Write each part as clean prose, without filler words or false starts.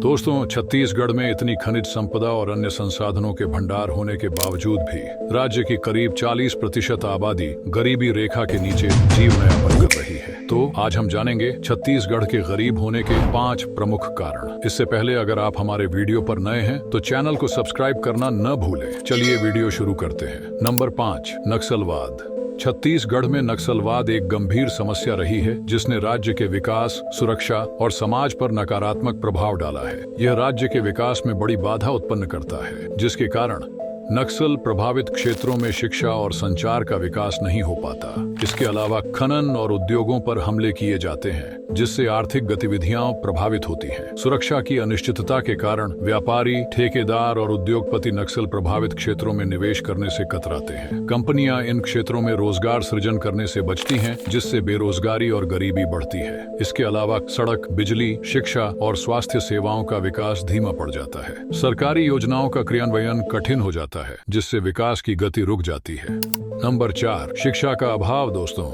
दोस्तों, छत्तीसगढ़ में इतनी खनिज संपदा और अन्य संसाधनों के भंडार होने के बावजूद भी राज्य की करीब 40% आबादी गरीबी रेखा के नीचे जीवन यापन कर रही है। तो आज हम जानेंगे छत्तीसगढ़ के गरीब होने के 5 प्रमुख कारण। इससे पहले अगर आप हमारे वीडियो पर नए हैं तो चैनल को सब्सक्राइब करना न भूलें। चलिए वीडियो शुरू करते हैं। नंबर 5, नक्सलवाद। छत्तीसगढ़ में नक्सलवाद एक गंभीर समस्या रही है जिसने राज्य के विकास, सुरक्षा और समाज पर नकारात्मक प्रभाव डाला है। यह राज्य के विकास में बड़ी बाधा उत्पन्न करता है, जिसके कारण नक्सल प्रभावित क्षेत्रों में शिक्षा और संचार का विकास नहीं हो पाता। इसके अलावा खनन और उद्योगों पर हमले किए जाते हैं, जिससे आर्थिक गतिविधियां प्रभावित होती हैं। सुरक्षा की अनिश्चितता के कारण व्यापारी, ठेकेदार और उद्योगपति नक्सल प्रभावित क्षेत्रों में निवेश करने से कतराते हैं। कंपनियां इन क्षेत्रों में रोजगार सृजन करने से बचती हैं, जिससे बेरोजगारी और गरीबी बढ़ती है। इसके अलावा सड़क, बिजली, शिक्षा और स्वास्थ्य सेवाओं का विकास धीमा पड़ जाता है। सरकारी योजनाओं का क्रियान्वयन कठिन हो जाता है, जिससे विकास की गति रुक जाती है। नंबर 4, शिक्षा का अभाव। दोस्तों,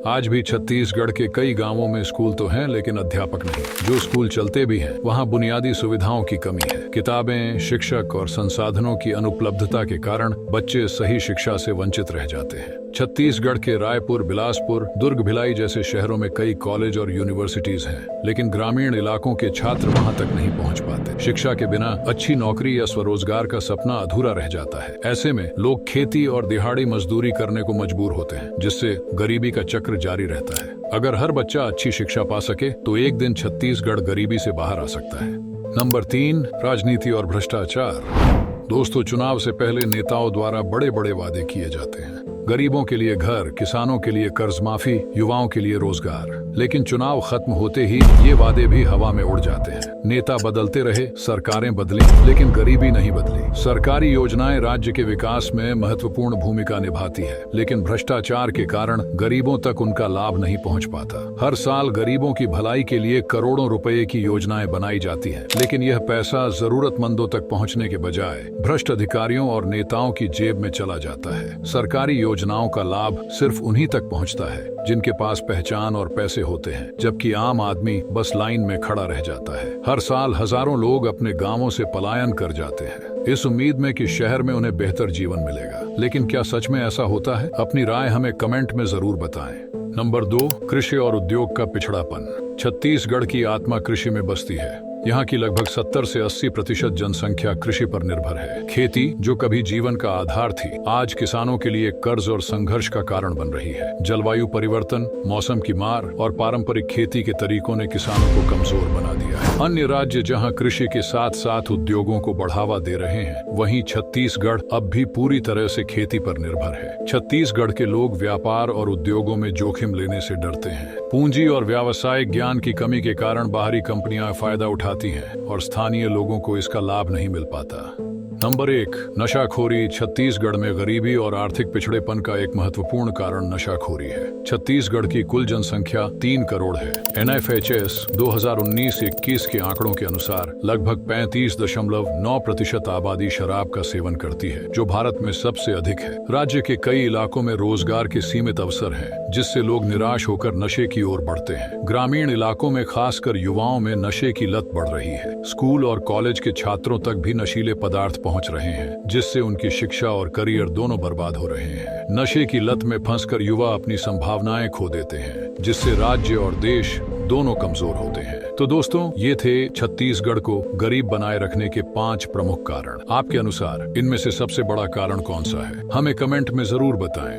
आज भी छत्तीसगढ़ के कई गांवों में स्कूल तो हैं, लेकिन अध्यापक नहीं। जो स्कूल चलते भी हैं, वहां बुनियादी सुविधाओं की कमी है। किताबें, शिक्षक और संसाधनों की अनुपलब्धता के कारण बच्चे सही शिक्षा से वंचित रह जाते हैं। छत्तीसगढ़ के रायपुर, बिलासपुर, दुर्ग, भिलाई जैसे शहरों में कई कॉलेज और यूनिवर्सिटीज हैं, लेकिन ग्रामीण इलाकों के छात्र वहां तक नहीं पहुंच पाते। शिक्षा के बिना अच्छी नौकरी या स्वरोजगार का सपना अधूरा रह जाता है। ऐसे में लोग खेती और दिहाड़ी मजदूरी करने को मजबूर होते हैं, जिससे गरीबी का चक्र जारी रहता है। अगर हर बच्चा अच्छी शिक्षा पा सके तो एक दिन छत्तीसगढ़ गरीबी से बाहर आ सकता है। नंबर 3, राजनीति और भ्रष्टाचार। दोस्तों, चुनाव से पहले नेताओं द्वारा बड़े बड़े वादे किए जाते हैं। गरीबों के लिए घर, किसानों के लिए कर्ज माफी, युवाओं के लिए रोजगार। लेकिन चुनाव खत्म होते ही ये वादे भी हवा में उड़ जाते हैं। नेता बदलते रहे, सरकारें बदली, लेकिन गरीबी नहीं बदली। सरकारी योजनाएं राज्य के विकास में महत्वपूर्ण भूमिका निभाती है, लेकिन भ्रष्टाचार के कारण गरीबों तक उनका लाभ नहीं पहुंच पाता। हर साल गरीबों की भलाई के लिए करोड़ों रुपए की योजनाएं बनाई जाती हैं, लेकिन यह पैसा जरूरतमंदों तक पहुंचने के बजाय भ्रष्ट अधिकारियों और नेताओं की जेब में चला जाता है। सरकारी योजनाओं का लाभ सिर्फ उन्हीं तक पहुंचता है जिनके पास पहचान और पैसे होते हैं, जबकि आम आदमी बस लाइन में खड़ा रह जाता है। हर साल हजारों लोग अपने गांवों से पलायन कर जाते हैं, इस उम्मीद में कि शहर में उन्हें बेहतर जीवन मिलेगा। लेकिन क्या सच में ऐसा होता है? अपनी राय हमें कमेंट में जरूर बताएं। नंबर 2, कृषि और उद्योग का पिछड़ापन। छत्तीसगढ़ की आत्मा कृषि में बसती है। यहाँ की लगभग 70 से 80% जनसंख्या कृषि पर निर्भर है। खेती, जो कभी जीवन का आधार थी, आज किसानों के लिए कर्ज और संघर्ष का कारण बन रही है। जलवायु परिवर्तन, मौसम की मार और पारंपरिक खेती के तरीकों ने किसानों को कमजोर बना दिया है। अन्य राज्य जहाँ कृषि के साथ साथ उद्योगों को बढ़ावा दे रहे हैं, वहीं छत्तीसगढ़ अब भी पूरी तरह से खेती पर निर्भर है। छत्तीसगढ़ के लोग व्यापार और उद्योगों में जोखिम लेने से डरते हैं। पूंजी और व्यावसायिक ज्ञान की कमी के कारण बाहरी कंपनियां फायदा उठाती हैं और स्थानीय लोगों को इसका लाभ नहीं मिल पाता। नंबर 1, नशाखोरी। छत्तीसगढ़ में गरीबी और आर्थिक पिछड़ेपन का एक महत्वपूर्ण कारण नशाखोरी है। छत्तीसगढ़ की कुल जनसंख्या 3 करोड़ है। NFHS 2019-21 के आंकड़ों के अनुसार लगभग 35.9% आबादी शराब का सेवन करती है, जो भारत में सबसे अधिक है। राज्य के कई इलाकों में रोजगार के सीमित अवसर हैं, जिससे लोग निराश होकर नशे की ओर बढ़ते हैं। ग्रामीण इलाकों में खासकर युवाओं में नशे की लत बढ़ रही है। स्कूल और कॉलेज के छात्रों तक भी नशीले पदार्थ पहुंच रहे हैं, जिससे उनकी शिक्षा और करियर दोनों बर्बाद हो रहे हैं। नशे की लत में फंसकर युवा अपनी संभावनाएं खो देते हैं, जिससे राज्य और देश दोनों कमजोर होते हैं। तो दोस्तों, ये थे छत्तीसगढ़ को गरीब बनाए रखने के 5 प्रमुख कारण। आपके अनुसार इनमें से सबसे बड़ा कारण कौन सा है? हमें कमेंट में जरूर बताएं।